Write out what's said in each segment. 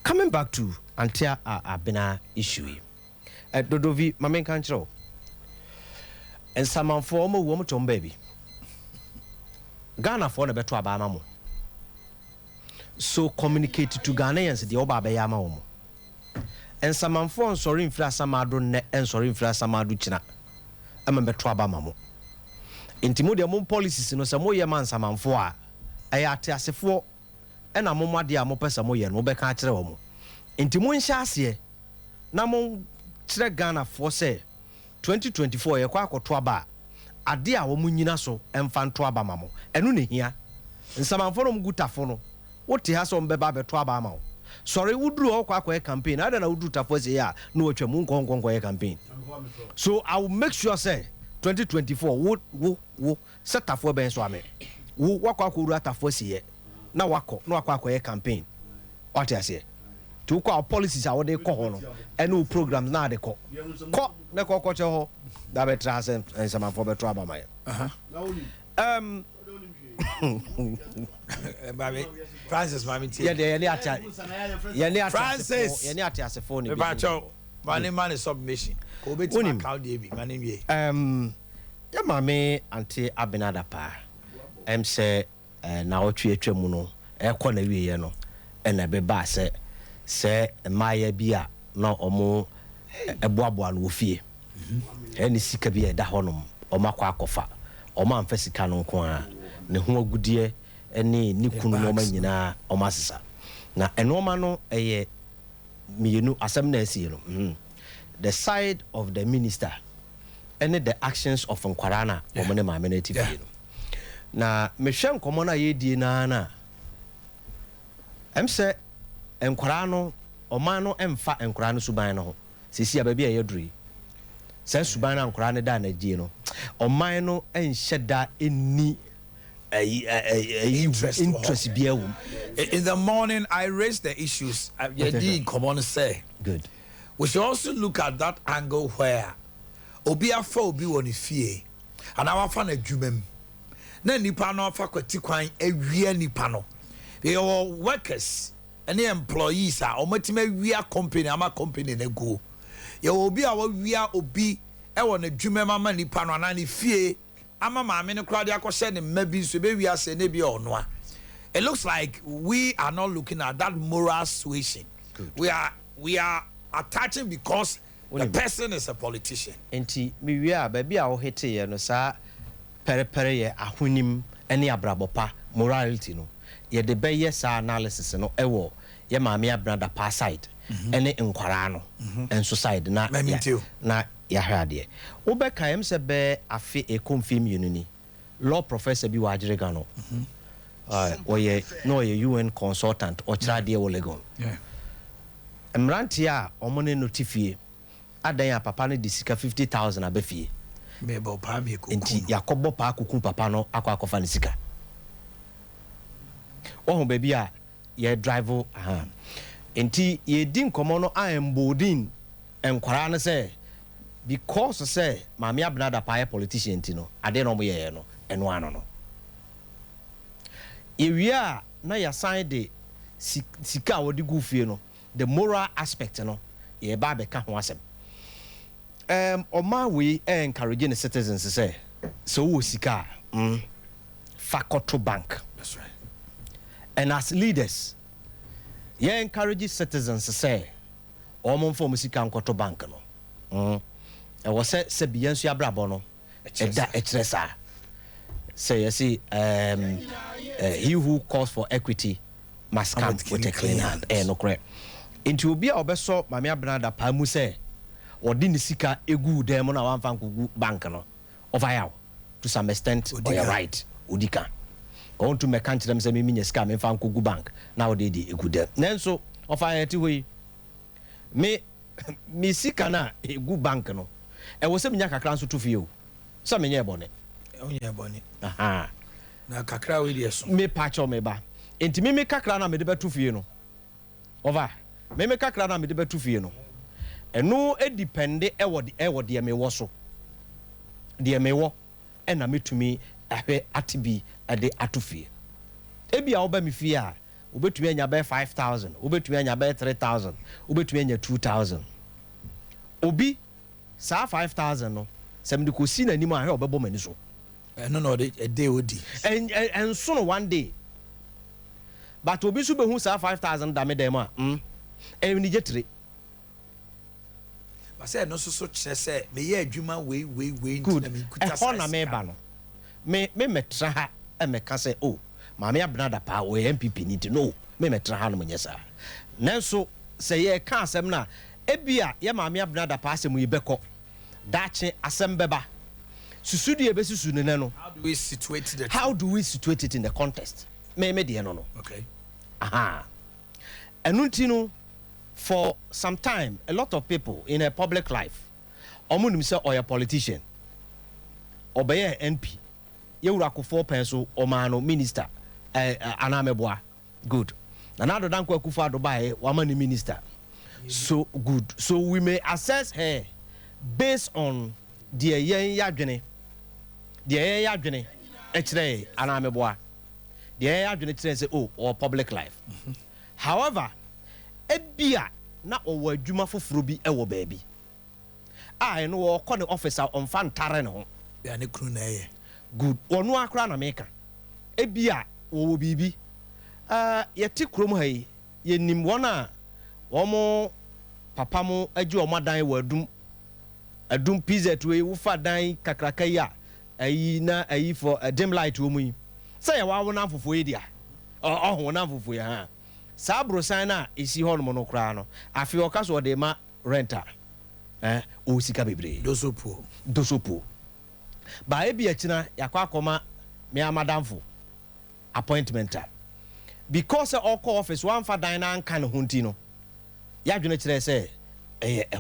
Coming back to Antia Abena issue. Dodovi, my main control. And some former woman to baby. Ghana for the better Abama. So communicate to Ghanaians the Oba Bayama. And some phone sorry in Flasamado net and sorry in Flasamadu China. I'm a better Abama. Intimodia mon policies in some way man some for I at as for and a moma dia mo pesa mo yen mo be ka kire wo mo intimo nhase na mo kire Ghana for say 2024 ye kwa akoto aba ade a wo nyina so emfa nto aba mamo enu ne hia nsamanfo no mgutafo no wote ha so mbeba beto aba ma wo sorry wuduru okwa akwa campaign ada na wuduru tafo say ya na otwa mu nkonkonko ye campaign so I will make sure say 2024 wo setafo ben so ame wo wakwa akuru atafo siye na wako no akwa ye campaign what you say to kwa policies a wo de ko ho no enu programs na de ko na ko che ho da be trans some for beto aba ma baby Francis mami tie yeah Francis yeah ati asefo ni ba cho man submission ko beti account dey bi man wie ya mame anti Abena Dapaah say na otwe atwam no e ko na wie ye no e na be ba se maye bia na omo eboaboa no ofie eni sika bia da honom omakwa akofa omamfa sika no nko a ne ho agudie ene ni kunu no manyina omasesa na enoma no eye mienu asem na asie no the side of the minister and the actions of Nkwarana omone mameneti fie no na mehwe nkomo na yedie na emse Nkwara no oman no emfa Nkwara no suban no ho Cecilia ba bia yeduri se suban na Nkwara ne da na die no oman no enhyeda eni interest bia wo. In the morning I raised the issues yedi common say good. We should also look at that angle where obi afa obi woni fie and our fan adwumam na nipa no afa kwati kwan awia nipa no your workers and employees are omatima wia company ama company na go ye obi a wia obi e wona adwumam ama nipa no na ne fie ama maame ne kra de akose ne mabi so be wia se ne bi ono a. It looks like we are not looking at that moral situation. Good. We are attaching because the person is a politician. Enti mi wia ba bia wo hete ye no sa perepere ye ahonim ene abrabopa morality no ye de be ye sa analysis no ewo ye maame Abena Dapaah side ene Nkwara no enso side na ya hwade wo be kaem se be afi e confirm unini law professor bi wa agirega no oye no ye UN consultant o chira de wo legon Mrantia omone notifie adan ya papa no de sika 50,000 abafie mebo pa bi ko enti yakobo pa kuku papa no akwa ne sika wo baby a ye drive enti ye din komo no ambodin Nkwara no say because say maame Abena Dapaah politician enti no ade no mo ye no eno ano no ewia na ya sign de sika wodi gufie no the moral aspect no ye ba be ka ho asem oma we encouraging the citizens say so wo sika fakoto bank. That's right. And as leaders ye encourage citizens say omo form sika nkoto bank no e wo se biansu abrabo no e da e tresa say you see he who calls for equity must come with a clean hand no correct into obi a obeso maame Abena Dapaah mu say odi ni sika egu dem na wanfa nkugu bank no over yaw to some extent or you're right odika go to me kan them say me nya sika me fa nkugu bank na odi di egu dem nenso ofa yeti hoyi me sika na egu bank no e wo se nya kakra nso to fie o so me nya ebone onya ebone aha na kakra we die so me pacho me ba enti me kakra na me de beto fie no over me kakra na me de beto fie no eno e depende e wo de me wo so de me wo e na metumi ahwe atibi e de atofie e bia wo ba me fie a wobetumi anya be 5,000 wobetumi anya be 3,000 wobetumi anya 2,000 obi sa 5,000 no sem de ko si na nim ahwe obebo mani so no a day odi and so no one day but obi so be hu sa 5,000 da me dem a ni jetre ba say no so kire say me ye adwuma we good na me ba no me metra ha e me ka say oh maame abena Dapaah o MPP ni ti no me metra ha no nyesa nanso say ye ka asem na ebia ye maame abena Dapaah asem yi beko dache asem beba susu de be susu ne no how do we situate it in the context me de no okay enunti no for some time a lot of people in a public life omunim say or a politician obeye NP yewura Akufo penso omano minister anameboa good na nado danko Akufo Addo bae wamani minister so good so we may assess her based on the yen yadwene ekire anameboa the yen yadwene tire say oh or public life however ebia na owo adwuma foforo bi ewo baabi no wo kɔ ne officer on fan tare ne ho ya ne kru na ye good onu akra na meka ebia wo bibi yeti krom ha yi yenim wona wo papa mo agi o madan wo adum pizza to yi wo fa dan kakraka yi ayi na ayi for dim light wo mu yi say ya wa wona fofo yi dia wona fofo yi ha sabro sana isi ho no kra no afi o kaso de ma renter o sika bebre dosopo ba ebia kina yakwa akoma me amadamfo appointment because all office one for dan na kan hunti no ya dwene kire say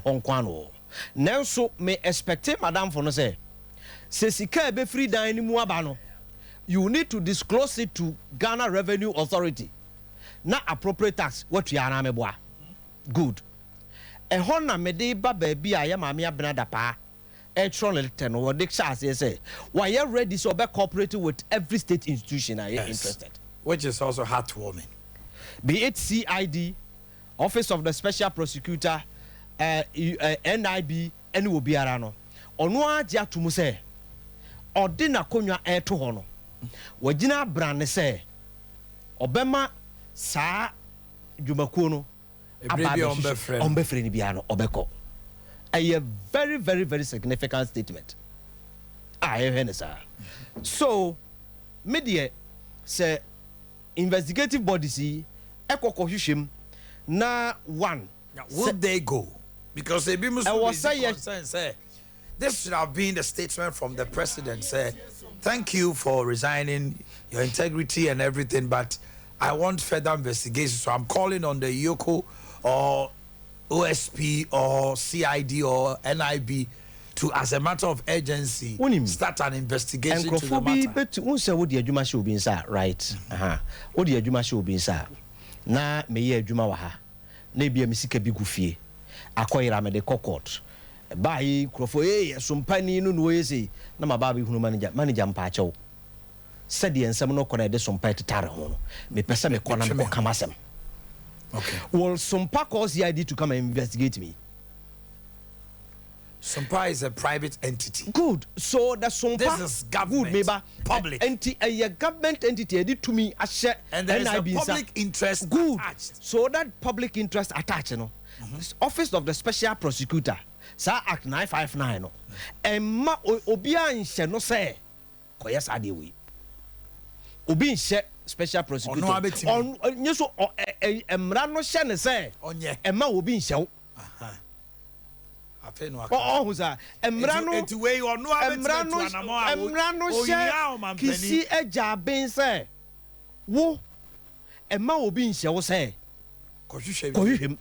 honkwa no nanso me expect madam for no say sika be free dan ni mu aba no you need to disclose it to Ghana Revenue Authority na appropriate tax what you are na meboa good na me de ba ba bi a ya maame abena Dapaah letter no de chance say why you ready so be cooperating with every state institution are you interested, which is also heartwarming, be it CID, Office of the Special Prosecutor, NIB, and will be arano ono agya to mu say odina konwa to ho no wagina brane say obema saa dwumakuo no ombefre ni bia no obeko a very very very significant statement so media say investigative bodies ekokohwehwem na one will they go because they be concerned say this should have been the statement from the president say thank you for resigning your integrity and everything but I want further investigation so I'm calling on the Yoko or OSP or CID or NIB to as a matter of urgency start an investigation to the matter. But unse wo di adwuma hye obi nsa right wo di adwuma hye obi nsa na me ye adwuma wa ha na bia me sika bi gufie akoyira me de court ba yi krofo sompani no no yesi na maba bi hunu manager mpa achew said the ensem no kona de sompa tetare ho no me pese me kona me kamasem. Okay. Well, SOMPA calls the ID to come and investigate me. SOMPA is a private entity. Good. So the SOMPA this is government. Good, maybe public. A government entity did to me a share. And there is a public interest good attached. So that public interest attached, you know. Office of the Special Prosecutor, Sir Act 959, no. And ma obia in no say, koyas adewi. Obi in Special Prosecutor on nyeso emra no hye ne say emma obi nhyew afa no aka who say emra no etiwe ono abetu anamo a emra no hye kisi agya ben say wo emma obi nhyew say kohwehwem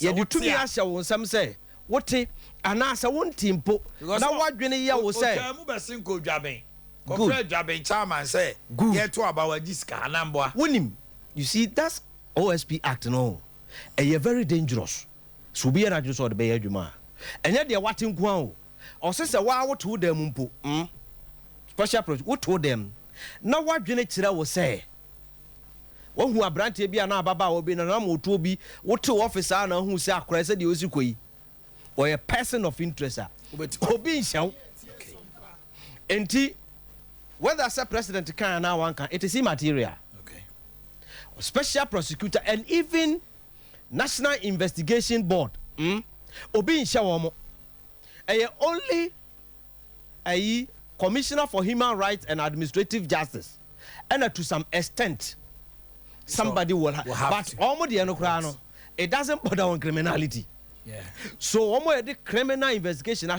ye de tumi ahye wo nsam say wote anasa wontimpo na wadwene ye wo say o mu besin ko dwaben Good. Chairman say, "Get to about jiska anamboa." Winim, you see that's OSP Act no. A very dangerous. So be a just or the bay juma. And yet they are watching kwao. Or says a wow what told them Special project what told them. Now what Jenny Chira will say. wo hu abrante bi ana ababa wo bi na na moto bi wo te office ana hu se akora se de osi koyi or a person of interest obi nhyɛw enti whether say president can now one can it is immaterial. Okay. Special prosecutor and even National Investigation Board obi nhyɛ wo only a Commissioner for Human Rights and Administrative Justice and to some extent somebody will have but almost the no it doesn't bother on criminality. Yeah. So the criminal investigation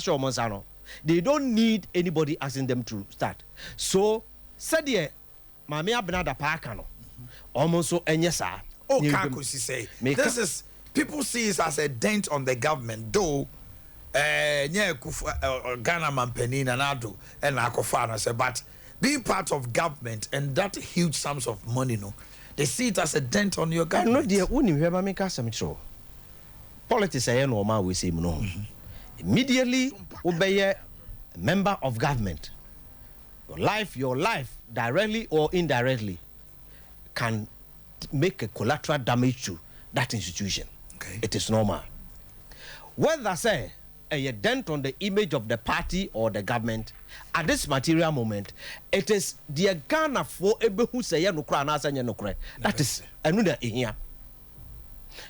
they don't need anybody asking them to start. So said ye mame abena Dapaah no almost so enyesa. Oh, Kakusi say this is people see it as a dent on the government, though Ghana Mampenin and Addo and Akufo say, but being part of government and that huge sums of money, no, they see it as a dent on your government. No, dear, when you ever make us some show. Politics are normal, we say no. Immediately, obey a member of government. Your life, directly or indirectly, can make a collateral damage to that institution. Okay. It is normal. Whether say a dent on the image of the party or the government at this material moment, it is the Ghana for ebe who say no kra na sanya no kra. That is another here.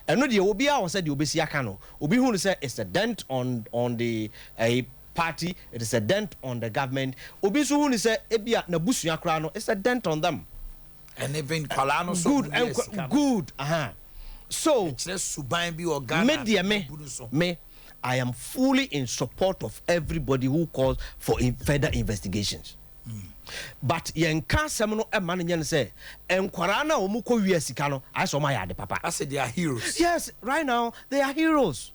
And no, the Obia was said the Obesi Akano. Obi who say it's a dent on the party, it is a dent on the government. Obi who say Ebia na busu akrano, it's a dent on them. And even Kalano good and good. So me, I am fully in support of everybody who calls for further investigations. But yenka semno e man say enkwara na omuko wi asika no I saw my yard papa. I said they are heroes. Yes, right now they are heroes.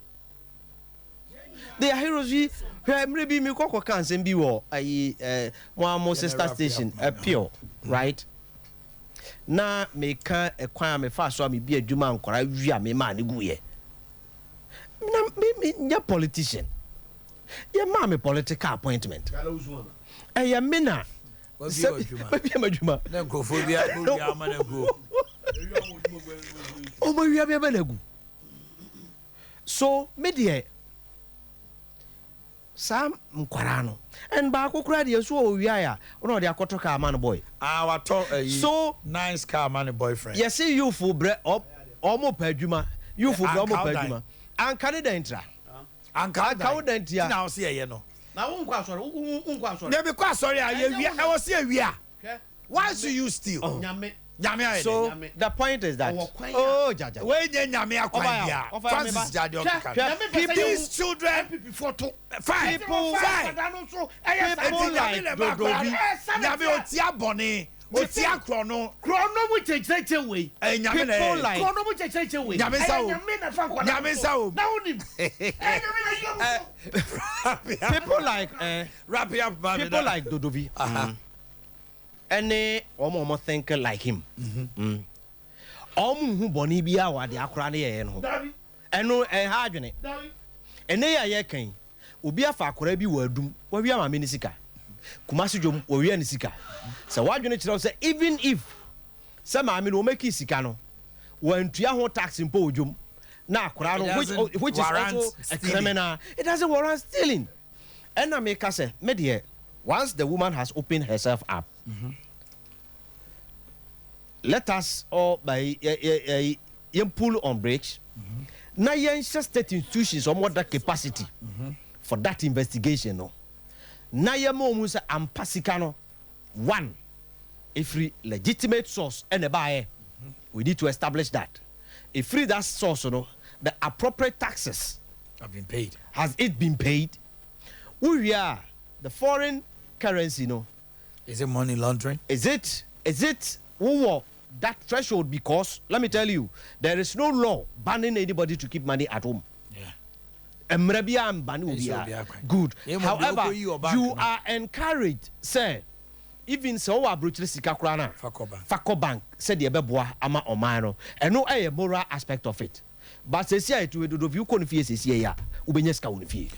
They are heroes. We maybe me kokko kan sem bi wo mo sister station pure, right? Na me ka ekwan me fa so me bi adwuma nkwara wi a me ma ne guye. Na me nya politician. Ye ma me political appointment. Eya mina so media Sam Mkwarano and Bako Cradi so Yaya, no, they are Kotoka man boy. Our talk so nice car man boyfriend. Yes, see you for bread up almost Pejuma, you for Gomo Pejuma, and Canada intra. And Canada now see you know. Now, never quite sorry. I was here. We are. Why should you steal? So the point is that Jaja, wait, Francis Jadio. These children, people like Otia chrono which take away. People like Dodovi. Any omo think like him. Who boni bia wa de akra ne ye no. Eno ha adwene. Ene ya ye kan. Obi afa akra bi wa adum. Wa wi ama me ni sika. Kumasi jom wa wi ani sika. So what you need to say, even if some I mean will make it sikano when to tax in podium now which is also a criminal, it doesn't warrant stealing. And I make us say, media, once the woman has opened herself up, let us all by pull on brakes. Now you state institutions or more that capacity for that investigation. No, now you musa ampasikano. One, if legitimate source and a buyer, we need to establish that. If that source, the appropriate taxes have been paid. Has it been paid? We are the foreign currency, Is it money laundering? Is it that threshold? Because let me tell you, there is no law banning anybody to keep money at home. Yeah. Good. However, you are encouraged, sir. Even so, I brought Sika Krana, Fako Bank, said the Beboa, Ama Omano, and no a moral aspect of it. But Cecilia, to do you confuse Cecilia, Ubeneska Unifi.